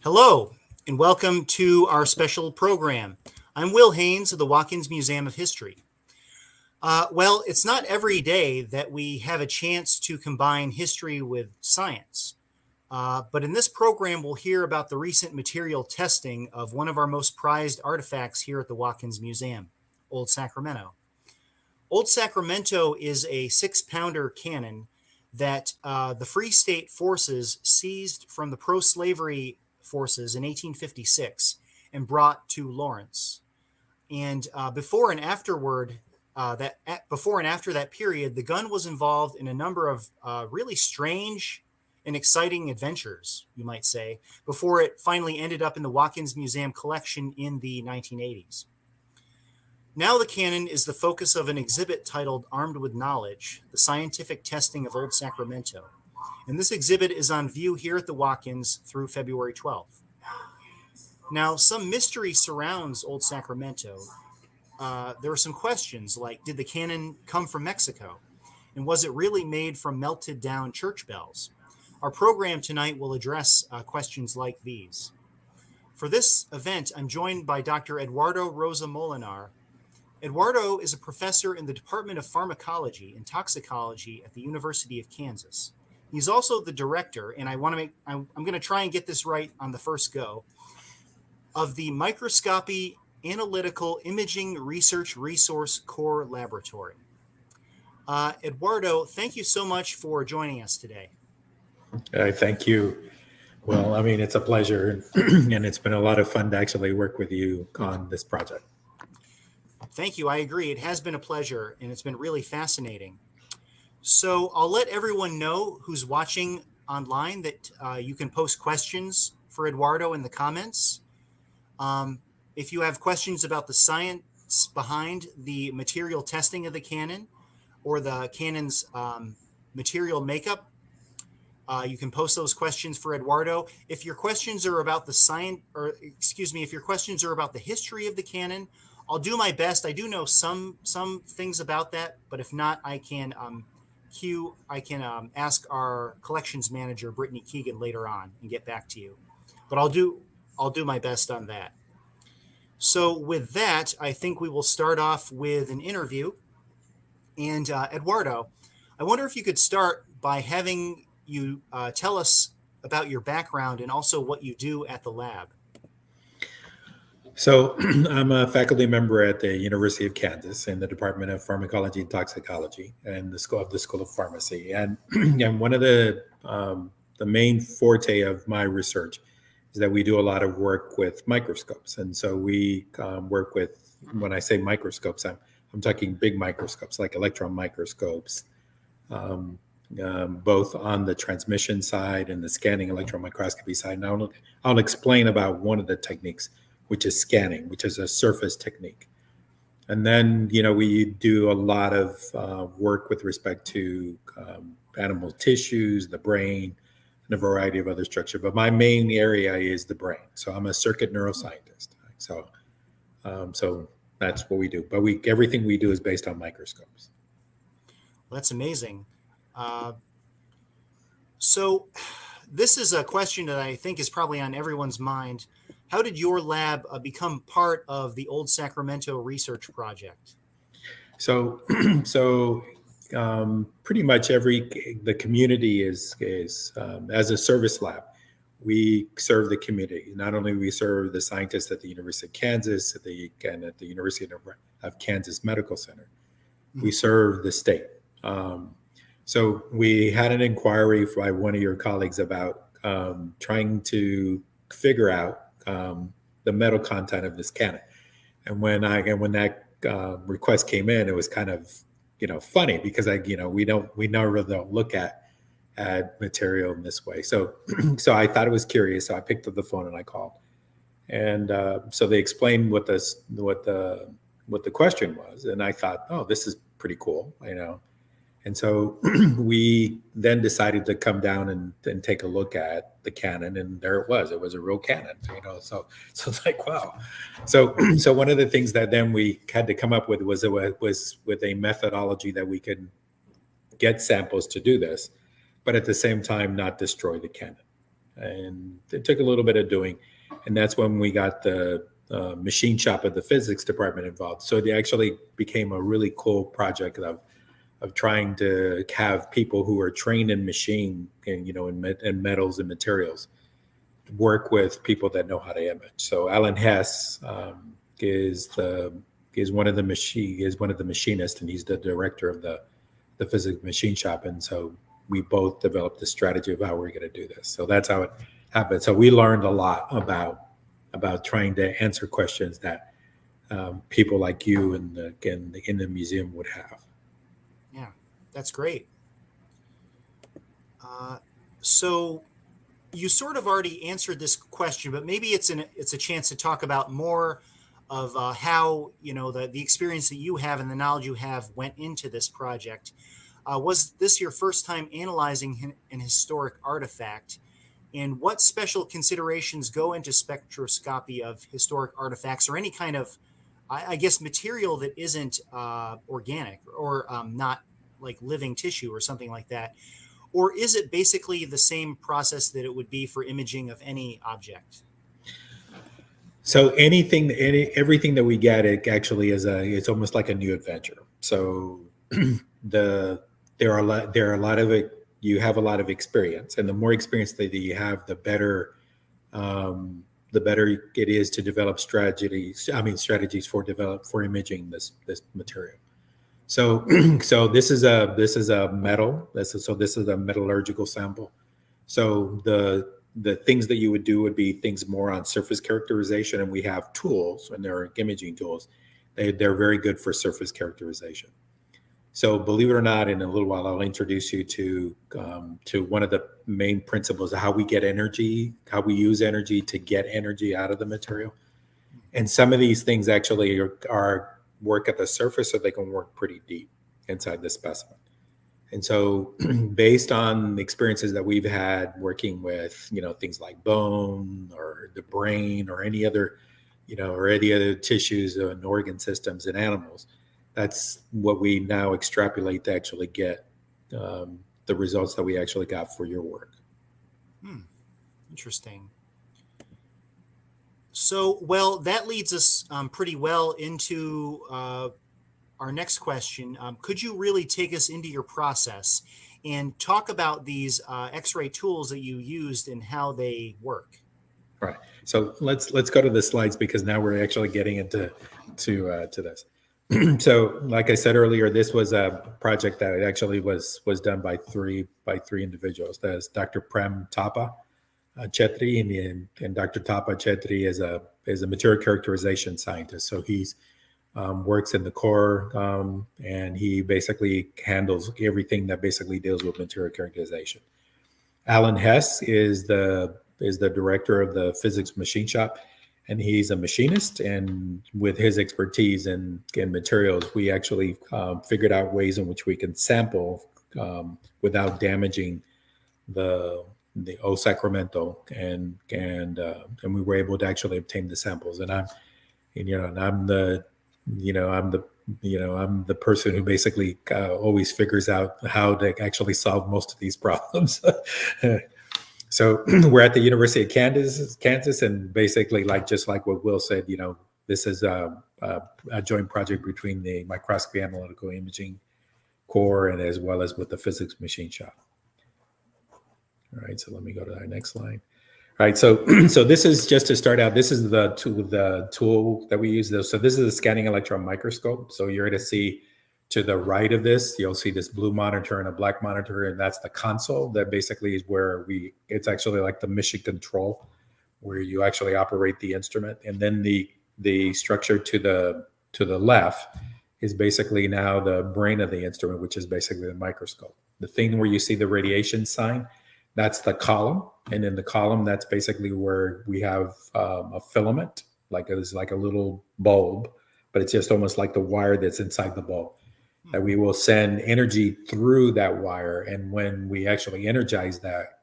Hello, and welcome to our special program. I'm Will Haynes of the Watkins Museum of History. Well, it's not every day that we have a chance to combine history with science. But in this program, we'll hear about the recent material testing of one of our most prized artifacts here at the Watkins Museum, Old Sacramento. Old Sacramento is a 6-pounder cannon that the Free State forces seized from the pro-slavery forces in 1856 and brought to Lawrence. And before and after that period, the gun was involved in a number of really strange and exciting adventures, you might say, before it finally ended up in the Watkins Museum collection in the 1980s. Now the cannon is the focus of an exhibit titled Armed with Knowledge, the Scientific Testing of Old Sacramento. And this exhibit is on view here at the Watkins through February 12th. Now, some mystery surrounds Old Sacramento. There are some questions like, did the cannon come from Mexico? And was it really made from melted down church bells? Our program tonight will address questions like these. For this event, I'm joined by Dr. Eduardo Rosa-Molinar. Eduardo is a professor in the Department of Pharmacology and Toxicology at the University of Kansas. He's also the director, and I'm going to try and get this right on the first go, of the Microscopy Analytical Imaging Research Resource Core Laboratory. Eduardo, thank you so much for joining us today. Thank you. Well, I mean, it's a pleasure, and it's been a lot of fun to actually work with you on this project. Thank you. I agree. It has been a pleasure, and it's been really fascinating. So I'll let everyone know who's watching online that you can post questions for Eduardo in the comments. If you have questions about the science behind the material testing of the cannon or the cannon's material makeup, you can post those questions for Eduardo. If your questions are about if your questions are about the history of the cannon, I'll do my best. I do know some things about that, but if not, I can ask our collections manager, Brittany Keegan, later on and get back to you. But I'll do my best on that. So with that, I think we will start off with an interview. And Eduardo, I wonder if you could start by having you tell us about your background and also what you do at the lab. So I'm a faculty member at the University of Kansas in the Department of Pharmacology and Toxicology and the School of Pharmacy. And, and one of the main forte of my research is that we do a lot of work with microscopes. And so we work with, when I say microscopes, I'm talking big microscopes like electron microscopes, both on the transmission side and the scanning electron microscopy side. Now I'll explain about one of the techniques, which is scanning, which is a surface technique. And then, we do a lot of work with respect to animal tissues, the brain, and a variety of other structure. But my main area is the brain. So I'm a circuit neuroscientist. So that's what we do. But everything we do is based on microscopes. Well, that's amazing. So this is a question that I think is probably on everyone's mind. How did your lab become part of the Old Sacramento research project? So pretty much the community is as a service lab. We serve the community. Not only we serve the scientists at the University of Kansas, at the University of Kansas Medical Center, we serve the state. So we had an inquiry by one of your colleagues about trying to figure out the metal content of this cannon. And when that request came in, it was kind of funny because we never don't look at material in this way. So I thought it was curious. So I picked up the phone and I called, and so they explained what the question was, and I thought, oh, this is pretty cool, And so we then decided to come down and take a look at the cannon, and there it was. It was a real cannon, So it's like, wow. So one of the things that then we had to come up with was with a methodology that we could get samples to do this, but at the same time not destroy the cannon. and it took a little bit of doing, and that's when we got the machine shop of the physics department involved. So it actually became a really cool project of trying to have people who are trained in machine and in metals and materials work with people that know how to image. So Alan Hess is one of the machinists, and he's the director of the physics machine shop. And so we both developed the strategy of how we're going to do this. So that's how it happened. So we learned a lot about trying to answer questions that people like you in the museum would have. Yeah, that's great. So you sort of already answered this question, but maybe it's a chance to talk about more of how the experience that you have and the knowledge you have went into this project. Was this your first time analyzing an historic artifact? And what special considerations go into spectroscopy of historic artifacts, or any kind of, I guess, material that isn't organic or not like living tissue or something like that? Or is it basically the same process that it would be for imaging of any object? So everything that we get, it actually it's almost like a new adventure. So there are a lot of it. You have a lot of experience, and the more experience that you have, the better it is to develop strategies for imaging this material. So this is a metal. This is a metallurgical sample. So the things that you would do would be things more on surface characterization, and we have tools, and there are imaging tools. They're very good for surface characterization. So believe it or not, in a little while, I'll introduce you to one of the main principles of how we get energy, how we use energy to get energy out of the material. And some of these things actually are work at the surface, so they can work pretty deep inside the specimen. And so based on the experiences that we've had working with, things like bone or the brain or any other tissues and organ systems in animals, that's what we now extrapolate to actually get the results that we actually got for your work. Interesting. So, well, that leads us pretty well into our next question. Could you really take us into your process and talk about these X-ray tools that you used and how they work? All right. So let's go to the slides, because now we're actually getting into this. So, like I said earlier, this was a project that actually was done by three individuals. There's Dr. Prem Thapa Chetri, and Dr. Thapa Chetri is a material characterization scientist. So he's works in the core, and he basically handles everything that basically deals with material characterization. Alan Hess is the director of the physics machine shop, and he's a machinist. And with his expertise in materials, we actually figured out ways in which we can sample without damaging the Old Sacramento, and we were able to actually obtain the samples. And I'm the person who basically always figures out how to actually solve most of these problems. So we're at the University of Kansas, and basically, just like what Will said, this is a joint project between the Microscopy Analytical Imaging Core and as well as with the physics machine shop. All right, so let me go to our next slide. All right, so this is just to start out. This is the tool that we use. So this is a scanning electron microscope. So you're going to see to the right of this, you'll see this blue monitor and a black monitor, and that's the console. That basically is where it's actually like the mission control, where you actually operate the instrument. And then the structure to the left is basically now the brain of the instrument, which is basically the microscope. The thing where you see the radiation sign, that's the column. And in the column, that's basically where we have a filament, it's like a little bulb, but it's just almost like the wire that's inside the bulb. That we will send energy through that wire. And when we actually energize that,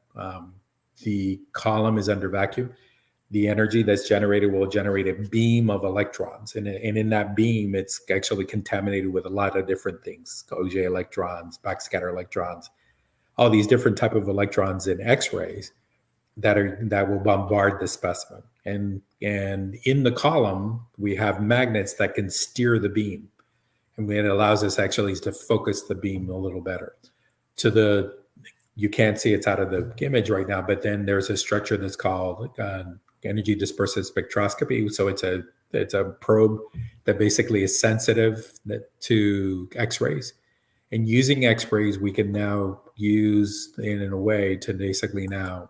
the column is under vacuum. The energy that's generated will generate a beam of electrons. And in that beam, it's actually contaminated with a lot of different things, Auger electrons, backscatter electrons, all these different type of electrons in X-rays. that will bombard the specimen. And in the column, we have magnets that can steer the beam. And it allows us actually to focus the beam a little better. You can't see it's out of the image right now, but then there's a structure that's called energy dispersive spectroscopy. So it's a probe that basically is sensitive to X-rays. And using X-rays, we can now use in a way to basically now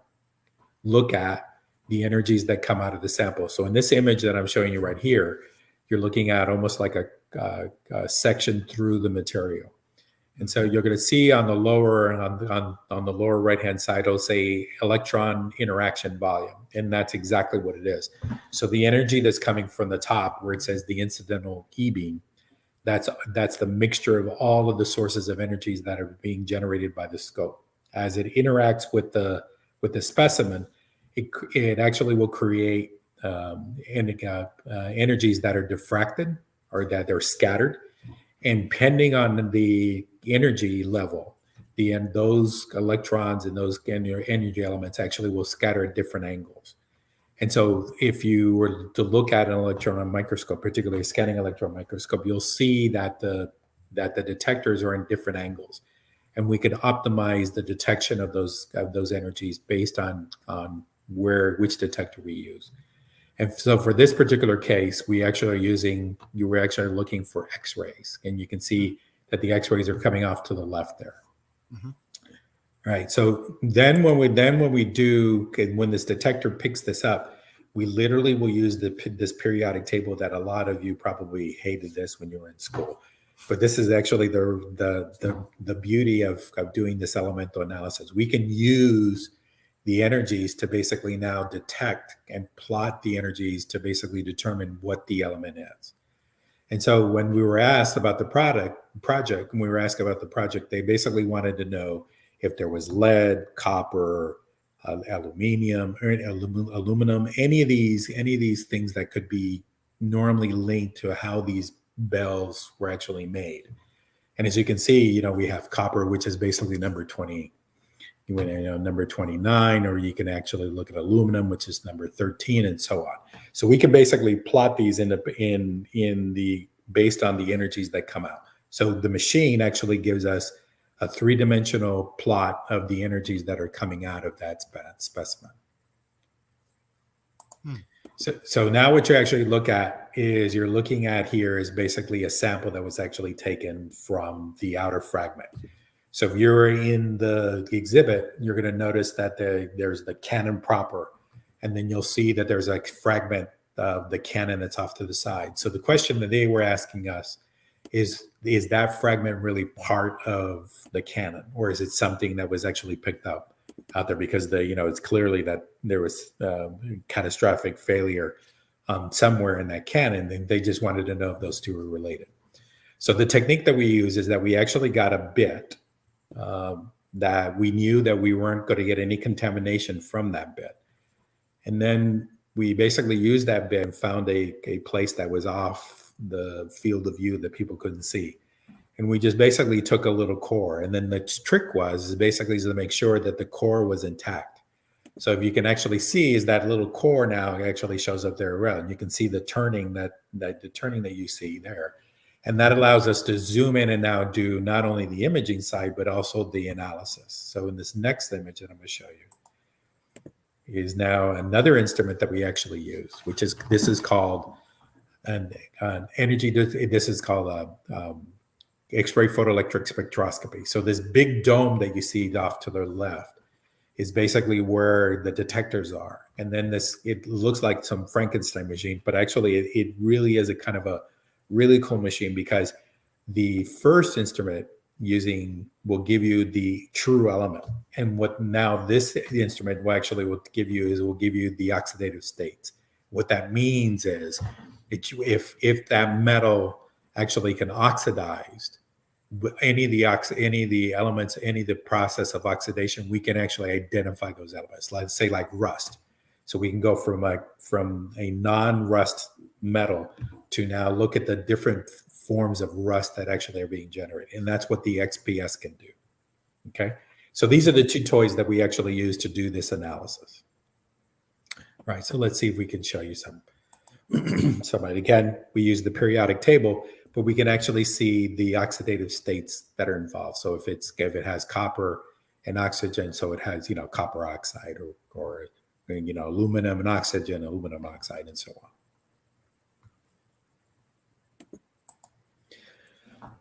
look at the energies that come out of the sample. So in this image that I'm showing you right here, you're looking at almost like a section through the material. And so you're going to see on the lower right hand side, it'll say electron interaction volume, and that's exactly what it is. So the energy that's coming from the top, where it says the incidental e-beam, that's the mixture of all of the sources of energies that are being generated by the scope. As it interacts with the specimen, it actually will create energies that are diffracted or that they're scattered. And depending on the energy level, those electrons and those energy elements actually will scatter at different angles. And so if you were to look at an electron microscope, particularly a scanning electron microscope, you'll see that the detectors are in different angles. And we could optimize the detection of those energies based on which detector we use. And so for this particular case, you were actually looking for X-rays, and you can see that the X-rays are coming off to the left there. Mm-hmm. All right. So then when this detector picks this up, we literally will use this periodic table that a lot of you probably hated this when you were in school. But this is actually the beauty of doing this elemental analysis. We can use the energies to basically now detect and plot the energies to basically determine what the element is. And so when we were asked about the project, they basically wanted to know if there was lead, copper, aluminum, any of these things that could be normally linked to how these bells were actually made. And as you can see, we have copper, which is basically number 20. Number 29, or you can actually look at aluminum, which is number 13, and so on. So we can basically plot these based on the energies that come out. So the machine actually gives us a three-dimensional plot of the energies that are coming out of that specimen. So now what you actually look at is basically a sample that was actually taken from the outer fragment. So if you're in the exhibit, you're going to notice that there's the cannon proper, and then you'll see that there's a fragment of the cannon that's off to the side. So the question that they were asking us is that fragment really part of the cannon, or is it something that was actually picked up out there? Because it's clearly that there was catastrophic failure somewhere in that cannon, and they just wanted to know if those two were related. So the technique that we use is that we actually got a bit that we knew that we weren't going to get any contamination from that bit. And then we basically used that bit and found a place that was off the field of view that people couldn't see. And we just basically took a little core. And then the trick was basically to make sure that the core was intact. So if you can actually see is that little core now actually shows up there around. You can see the turning that you see there. And that allows us to zoom in and now do not only the imaging side, but also the analysis. So in this next image that I'm going to show you is now another instrument that we actually use, this is called X-ray photoelectric spectroscopy. So this big dome that you see off to the left is basically where the detectors are. And then it looks like some Frankenstein machine, but actually it really is a kind of a really cool machine, because the first instrument will give you the true element. And what now this instrument will give you the oxidative states. What that means is if that metal actually can oxidize, any of the elements, any of the process of oxidation, we can actually identify those elements. Let's say like rust. So we can go from a non-rust metal to now look at the different forms of rust that actually are being generated. And that's what the XPS can do. Okay. So these are the two toys that we actually use to do this analysis. right? So let's see if we can show you some. Again, we use the periodic table, but we can actually see the oxidative states that are involved. So if it has copper and oxygen, so it has, copper oxide or aluminum and oxygen, aluminum oxide, and so on.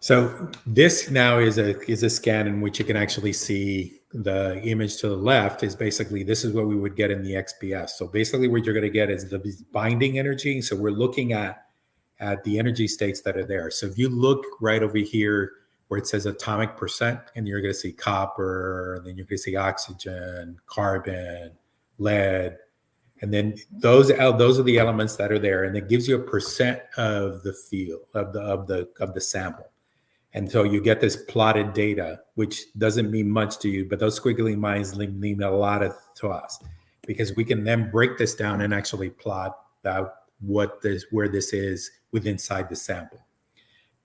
So this now is a scan in which you can actually see the image to the left is basically, this is what we would get in the XPS. So basically what you're going to get is the binding energy. So we're looking at the energy states that are there. So if you look right over here where it says atomic percent, and you're going to see copper, and then you're going to see oxygen, carbon, lead, and then those are the elements that are there, and it gives you a percent of the field of the sample. And so you get this plotted data, which doesn't mean much to you, but those squiggly lines mean a lot to us, because we can then break this down and actually plot out where this is inside the sample.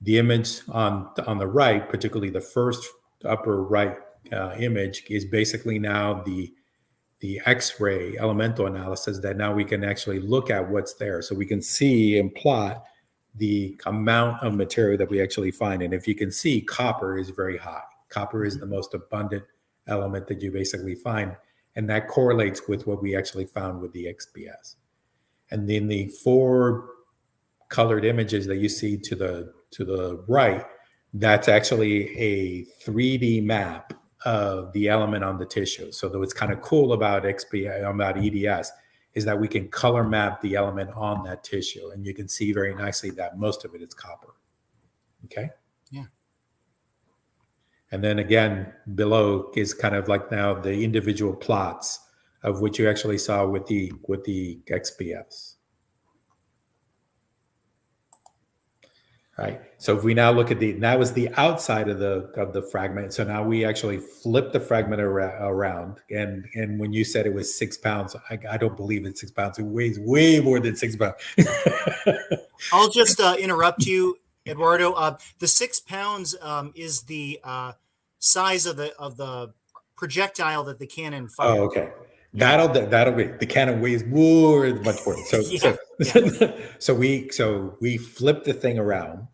The image on the right, particularly the first upper right image, is basically now the X-ray elemental analysis that now we can actually look at what's there. So we can see and plot the amount of material that we actually find. And if you can see, copper is very high. Copper is the most abundant element that you basically find. And that correlates with what we actually found with the XPS. And then the 4 colored images that you see to the right, that's actually a 3D map of the element on the tissue. So what's kind of cool about about EDS is that we can color map the element on that tissue, and you can see very nicely that most of it is copper. Okay. Yeah. And then again, below is kind of like now the individual plots of what you actually saw with the XPS. Right. So if we now look at that was the outside of the fragment. So now we actually flip the fragment around. And when you said it was 6 pounds, I don't believe it's 6 pounds. It weighs way more than 6 pounds. I'll just interrupt you, Eduardo. The 6 pounds is the size of the projectile that the cannon fired. Oh, okay. That'll be, the cannon weighs much more. So Yeah. so we flipped the thing around,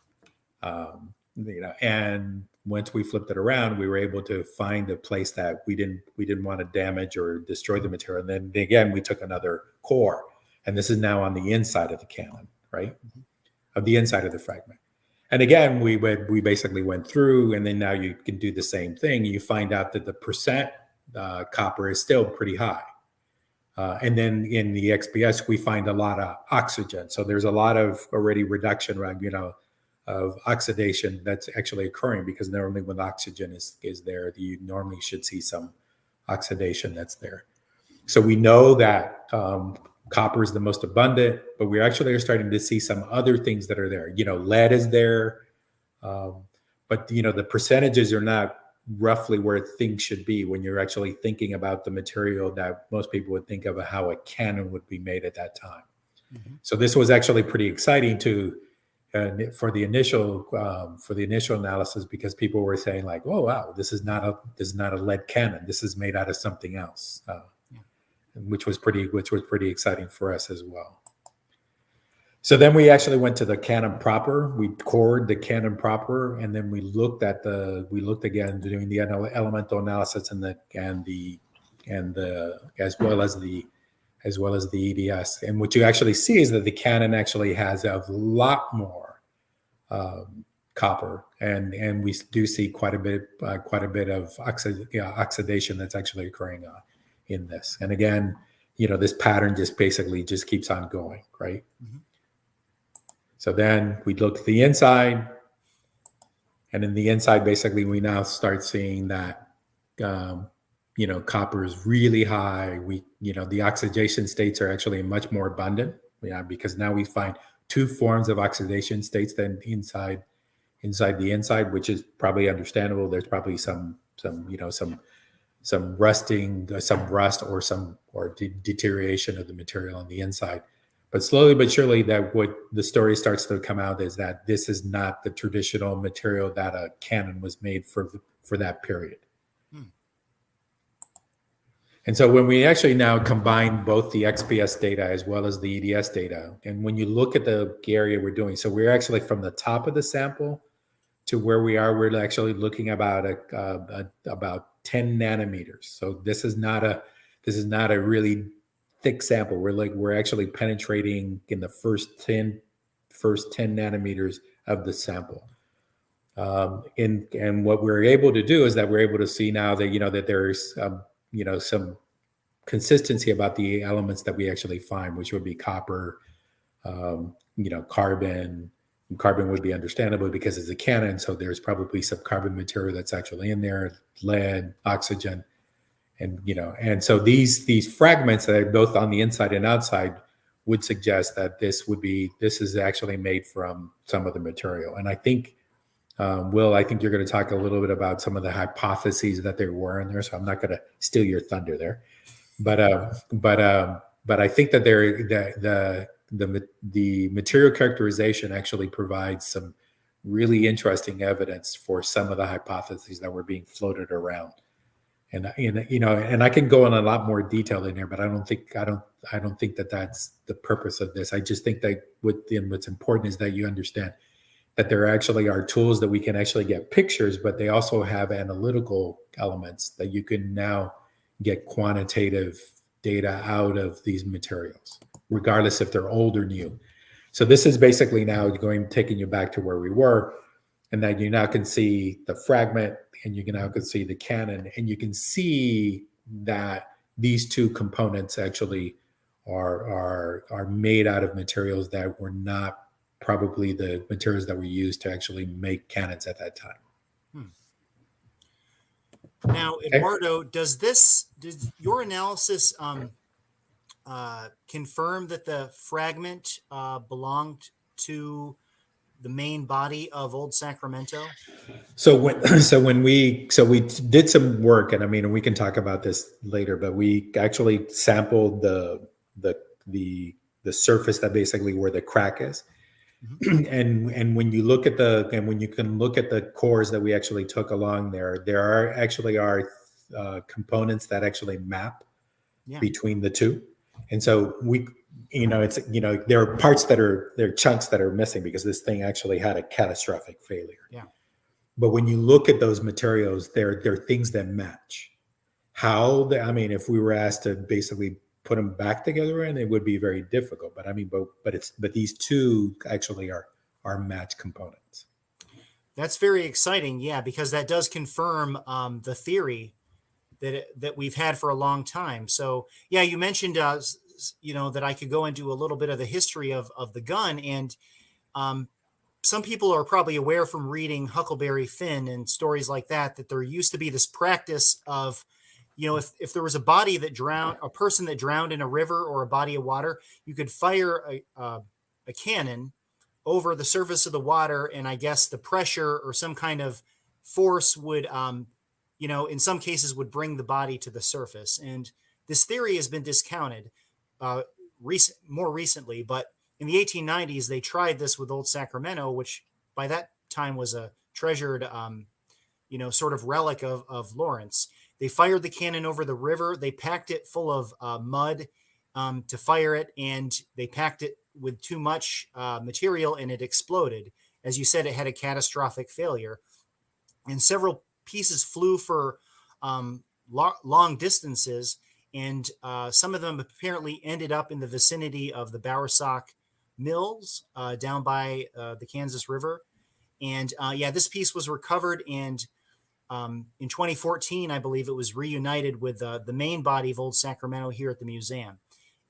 and once we flipped it around, we were able to find a place that we didn't want to damage or destroy the material. And then again, we took another core, and this is now on the inside of the cannon, right? Of the inside of the fragment. And again, we basically went through, and then now you can do the same thing. You find out that the percent copper is still pretty high. And then in the XPS, we find a lot of oxygen. So there's a lot of already reduction, of oxidation that's actually occurring, because normally when oxygen is there, you normally should see some oxidation that's there. So we know that copper is the most abundant, but we actually are starting to see some other things that are there. Lead is there, but the percentages are not roughly where things should be when you're actually thinking about the material that most people would think of how a cannon would be made at that time. Mm-hmm. So this was actually pretty exciting for the initial analysis, because people were saying like, "Oh wow, this is not a lead cannon. This is made out of something else," which was pretty exciting for us as well. So then we actually went to the cannon proper. We cored the cannon proper, and then we looked again doing the elemental analysis and as well as the EDS. And what you actually see is that the cannon actually has a lot more copper, and we do see quite a bit of oxidation that's actually occurring in this. And again, this pattern just keeps on going, right? Mm-hmm. So then we look at the inside, and in the inside, basically, we now start seeing that, copper is really high. The oxidation states are actually much more abundant, because now we find 2 forms of oxidation states than inside the inside, which is probably understandable. There's probably some rusting, some rust or deterioration of the material on the inside. But slowly but surely, that what the story starts to come out is that this is not the traditional material that a cannon was made for that period. And so when we actually now combine both the XPS data as well as the EDS data, and when you look at the area we're doing, so we're actually from the top of the sample to where we are, we're actually looking about about 10 nanometers. So this is not a really thick sample. We're actually penetrating in the first 10 nanometers of the sample. And what we're able to do is that we're able to see now that that there's some consistency about the elements that we actually find, which would be copper, carbon. And carbon would be understandable because it's a cannon, so there's probably some carbon material that's actually in there, lead, oxygen, and so these fragments that are both on the inside and outside would suggest that this is actually made from some other material. And I think Will, I think you're going to talk a little bit about some of the hypotheses that there were in there, so I'm not going to steal your thunder there. But I think that the material characterization actually provides some really interesting evidence for some of the hypotheses that were being floated around. And I can go in a lot more detail in there, but I don't think that that's the purpose of this. I just think that what's important is that you understand that there actually are tools that we can actually get pictures, but they also have analytical elements that you can now get quantitative data out of these materials, regardless if they're old or new. So this is basically now taking you back to where we were, and that you now can see the fragment, and you can now see the cannon, and you can see that these two components actually are made out of materials that were not probably the materials that were used to actually make cannons at that time. Now, Eduardo, does your analysis confirm that the fragment belonged to the main body of Old Sacramento? So when we did some work, and I mean, we can talk about this later, but we actually sampled the surface that basically where the crack is. Mm-hmm. And when you look at when you can look at the cores that we actually took along there are components that actually map between the two. And so there are parts there are chunks that are missing because this thing actually had a catastrophic failure. Yeah. But when you look at those materials, there are things that match. If we were asked to basically put them back together, and it would be very difficult. But these two actually are match components. That's very exciting, yeah, because that does confirm the theory that we've had for a long time. So yeah, you mentioned that I could go into a little bit of the history of the gun, and some people are probably aware from reading Huckleberry Finn and stories like that there used to be this practice of, if there was a person that drowned in a river or a body of water, you could fire a cannon over the surface of the water, and I guess the pressure or some kind of force would, in some cases would bring the body to the surface. And this theory has been discounted more recently, but in the 1890s, they tried this with Old Sacramento, which by that time was a treasured, sort of relic of Lawrence. They fired the cannon over the river. They packed it full of mud to fire it, and they packed it with too much material, and it exploded. As you said, it had a catastrophic failure, and several pieces flew for long distances, and some of them apparently ended up in the vicinity of the Bowersock Mills down by the Kansas River. And this piece was recovered, and in 2014, I believe it was reunited with the main body of Old Sacramento here at the museum.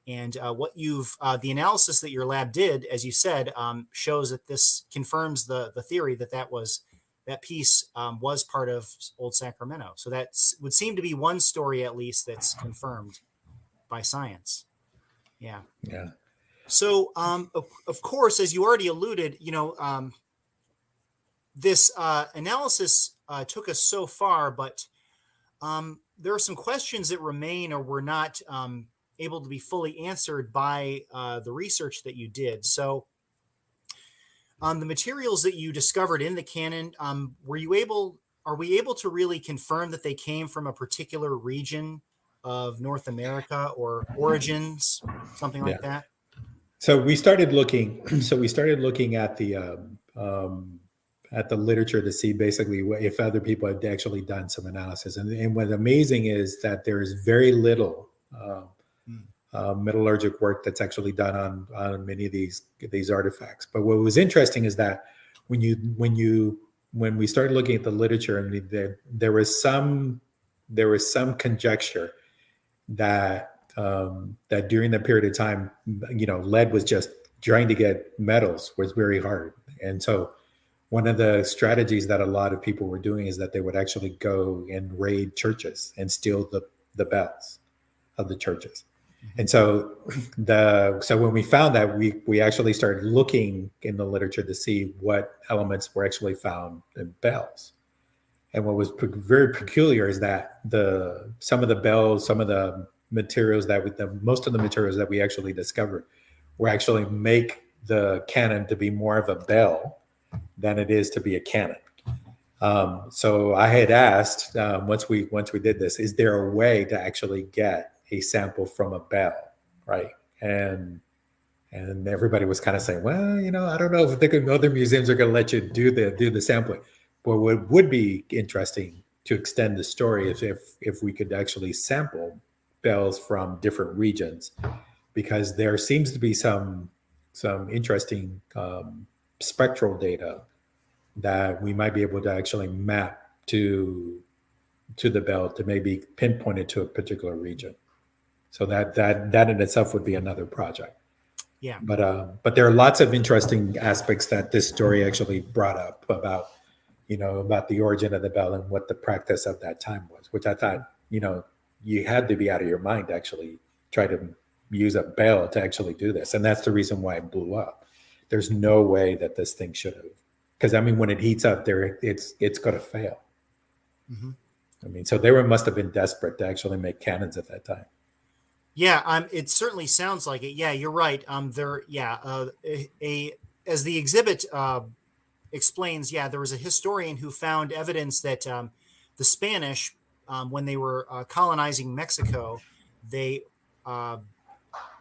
And the analysis that your lab did, as you said, shows that this confirms the theory that piece was part of Old Sacramento. So that would seem to be one story at least that's confirmed by science. Yeah. Yeah. So, of course, as you already alluded, this analysis took us so far, but there are some questions that remain or were not able to be fully answered by the research that you did. So, the materials that you discovered in the cannon, are we able to really confirm that they came from a particular region of North America or origins, something like Yeah. that? So we started looking. So we started looking at the literature to see basically if other people had actually done some analysis. And what's amazing is that there is very little Hmm. metallurgic work that's actually done on many of these artifacts. But what was interesting is that when we started looking at the literature, and there was some conjecture that that during the period of time, lead was just trying to get metals was very hard. And so one of the strategies that a lot of people were doing is that they would actually go and raid churches and steal the bells of the churches. Mhm. And so when we found that, we actually started looking in the literature to see what elements were actually found in bells. And what was very peculiar is that some of the bells, some of the materials most of the materials that we actually discovered were actually make the cannon to be more of a bell than it is to be a cannon. So I had asked, once we did this, is there a way to actually get a sample from a bell, right? And everybody was kind of saying, well, I don't know if other museums are going to let you do the sampling. But what would be interesting to extend the story is if we could actually sample bells from different regions, because there seems to be some interesting spectral data that we might be able to actually map to the bell to maybe pinpoint it to a particular region. So that in itself would be another project. Yeah. But there are lots of interesting aspects that this story actually brought up about about the origin of the bell and what the practice of that time was, which I thought you had to be out of your mind to actually try to use a bell to actually do this, and that's the reason why it blew up. There's no way that this thing should have, because I mean when it heats up there, it's going to fail. Hmm. I mean, so must have been desperate to actually make cannons at that time. Yeah, it certainly sounds like it. Yeah, you're right. As the exhibit explains, yeah, there was a historian who found evidence that the Spanish, when they were colonizing Mexico, they, uh,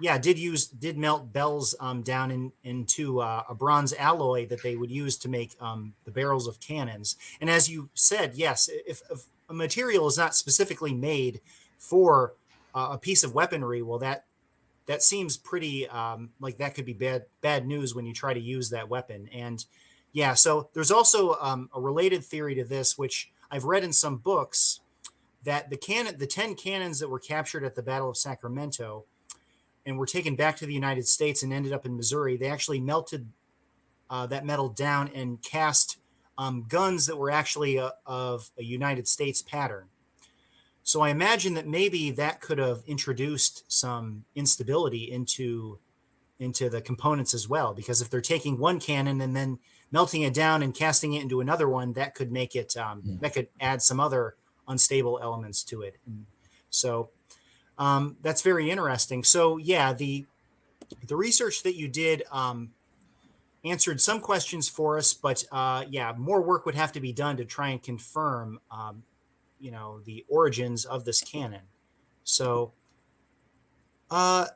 yeah, did melt bells down into a bronze alloy that they would use to make the barrels of cannons. And as you said, yes, if a material is not specifically made for a piece of weaponry, well, that seems pretty like that could be bad news when you try to use that weapon. And yeah, so there's also a related theory to this, which I've read in some books, that the 10 cannons that were captured at the Battle of Sacramento and were taken back to the United States and ended up in Missouri, they actually melted that metal down and cast guns that were actually of a United States pattern. So I imagine that maybe that could have introduced some instability into the components as well, because if they're taking one cannon and then melting it down and casting it into another one, that could make it that could add some other unstable elements to it. And so that's very interesting. So yeah, the research that you did answered some questions for us, but yeah, more work would have to be done to try and confirm the origins of this canon. So uh,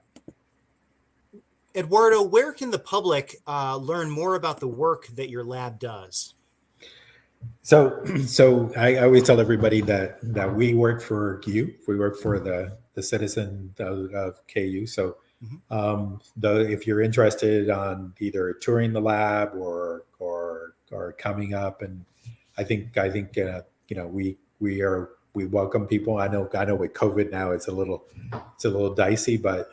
Eduardo, where can the public learn more about the work that your lab does? So I always tell everybody that we work for you. We work for the citizen of KU. So Mhm. if you're interested on either touring the lab or coming up, and we welcome people. I know with COVID now it's a little dicey, but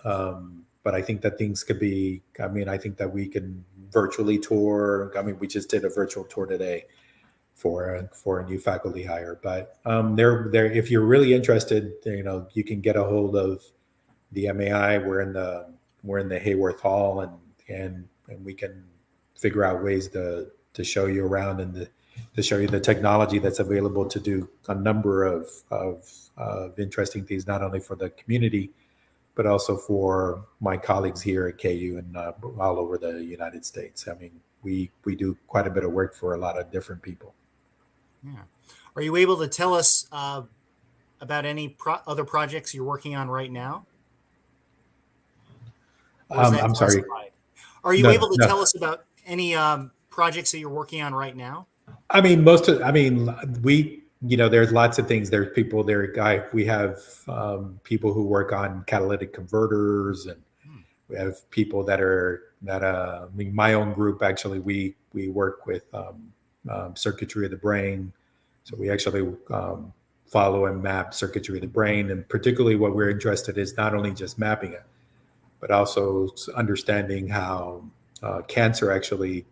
I think that things could be. I mean, I think that we can virtually tour. I mean, we just did a virtual tour today for a new faculty hire. But there, if you're really interested, you can get a hold of the MAI. We're in the Hayworth Hall, and we can figure out ways to show you around and to show you the technology that's available to do a number of interesting things, not only for the community, but also for my colleagues here at KU and all over the United States. I mean, we do quite a bit of work for a lot of different people. Yeah. Are you able to tell us about any other projects you're working on right now? Or is that I'm sorry. classified? Are you No, able to no. tell us about any projects that you're working on right now? I mean, there's lots of things. There's people there. We have people who work on catalytic converters, and Hmm. we have people I mean, my own group, actually, we work with circuitry of the brain. So we actually follow and map circuitry of the brain. And particularly what we're interested in is not only just mapping it, but also understanding how cancer actually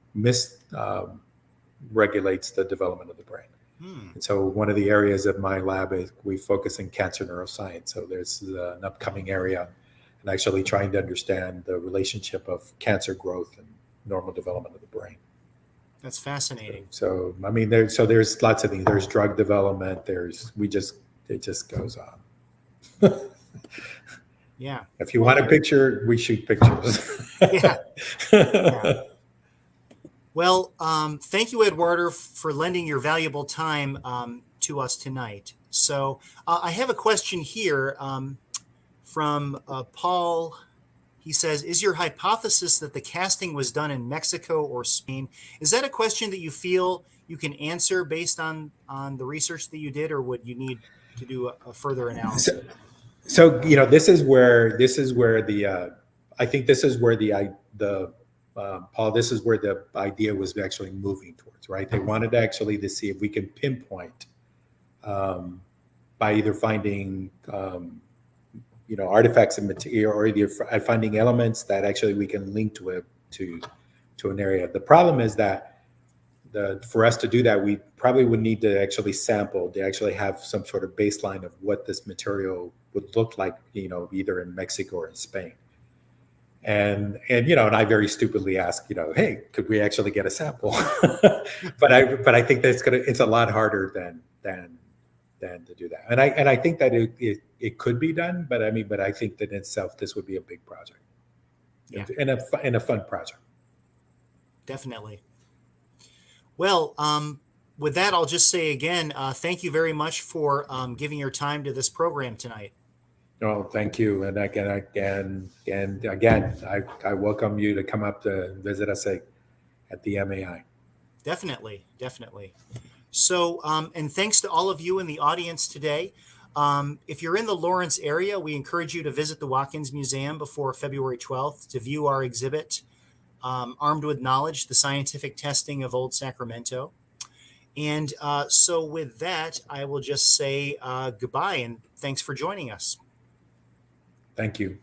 regulates the development of the brain. Hmm. And so one of the areas of my lab is we focus in cancer neuroscience. So there's an upcoming area and actually trying to understand the relationship of cancer growth and normal development of the brain. That's fascinating. So I mean, there's lots of things. There's drug development. It just goes on. Yeah. If you want a picture, we shoot pictures. Yeah. Yeah. Well, thank you, Eduardo, for lending your valuable time to us tonight. So I have a question here from Paul. He says, is your hypothesis that the casting was done in Mexico or Spain? Is that a question that you feel you can answer based on the research that you did, or would you need to do a further analysis? So this is where I think this is where Paul, this is where the idea was actually moving towards, right? They wanted actually to see if we can pinpoint by either finding artifacts of material, or either finding elements that actually we can link to an area. The problem is that for us to do that, we probably would need to actually sample, to actually have some sort of baseline of what this material would look like, either in Mexico or in Spain. And I very stupidly asked, hey, could we actually get a sample? but I think that it's a lot harder than to do that. And I think that it could be done, but I think that in itself, this would be a big project. Yeah. And a fun project. Definitely. Well, with that, I'll just say again, thank you very much for giving your time to this program tonight. Oh, thank you. And again, I welcome you to come up to visit us at the MAI. Definitely. Definitely. So, and thanks to all of you in the audience today. If you're in the Lawrence area, we encourage you to visit the Watkins Museum before February 12th to view our exhibit, Armed with Knowledge, the Scientific Testing of Old Sacramento. And so with that, I will just say goodbye and thanks for joining us. Thank you.